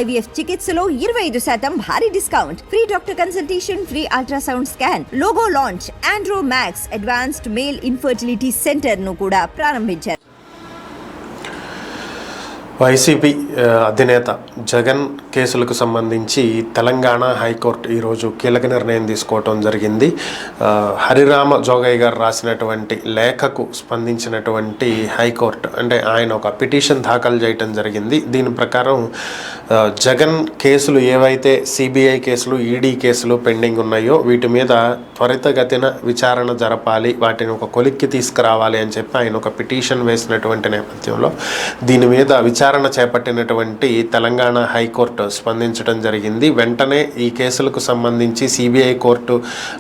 IVF చికిత్సలో 25% భారీ discount, free doctor consultation, free ultrasound scan, logo launch, Andro max advanced male infertility centre ను కూడా ప్రారంభించారు. YCP అధినేత జగన్ కేసులకు సంబంధించి తెలంగాణ హైకోర్టు ఈరోజు కీలక నిర్ణయం తీసుకోవటం జరిగింది. హరిరామ జోగయ్య గారు రాసినటువంటి లేఖకు స్పందించినటువంటి హైకోర్టు, అంటే ఆయన ఒక పిటిషన్ దాఖలు చేయటం జరిగింది. దీని ప్రకారం జగన్ కేసులు ఏవైతే సిబిఐ కేసులు, ఈడీ కేసులు పెండింగ్ ఉన్నాయో వీటి మీద త్వరితగతిన విచారణ జరపాలి, వాటిని ఒక కొలిక్కి తీసుకురావాలి అని చెప్పి ఆయన ఒక పిటిషన్ వేసినటువంటి నేపథ్యంలో దీని మీద విచారణ చేపట్టినటువంటి తెలంగాణ హైకోర్టు స్పందించడం జరిగింది. వెంటనే ఈ కేసులకు సంబంధించి సిబిఐ కోర్టు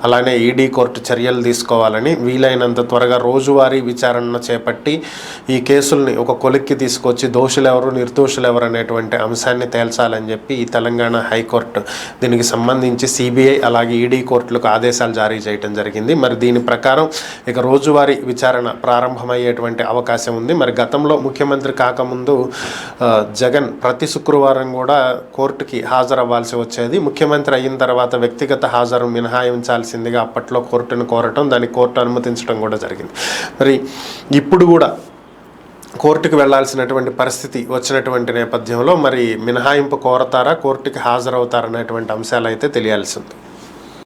అలానే ఈడీ కోర్టు చర్యలు తీసుకోవాలని, వీలైనంత త్వరగా రోజువారీ విచారణ చేపట్టి ఈ కేసుల్ని ఒక కొలిక్కి తీసుకొచ్చి దోషులెవరు నిర్దోషులెవరు అనేటువంటి అంశాన్ని తేల్చాలని చెప్పి ఈ తెలంగాణ హైకోర్టు దీనికి సంబంధించి సిబిఐ అలాగే ఈడీ కోర్టులకు ఆదేశాలు జారీ చేయడం జరిగింది. మరి దీని ప్రకారం ఇక రోజువారీ విచారణ ప్రారంభమయ్యేటువంటి అవకాశం ఉంది. మరి గతంలో ముఖ్యమంత్రి కాకముందు జగన్ ప్రతి శుక్రవారం కూడా కోర్టుకి హాజరవ్వాల్సి వచ్చేది. ముఖ్యమంత్రి అయిన తర్వాత వ్యక్తిగత హాజరు మినహాయించాల్సిందిగా అప్పట్లో కోర్టును కోరటం, దాన్ని కోర్టు అనుమతించడం కూడా జరిగింది. మరి ఇప్పుడు కూడా కోర్టుకు వెళ్లాల్సినటువంటి పరిస్థితి వచ్చినటువంటి నేపథ్యంలో మరి మినహాయింపు కోరతారా, కోర్టుకి హాజరవుతారనేటువంటి అంశాలు అయితే తెలియాల్సి ఉంది.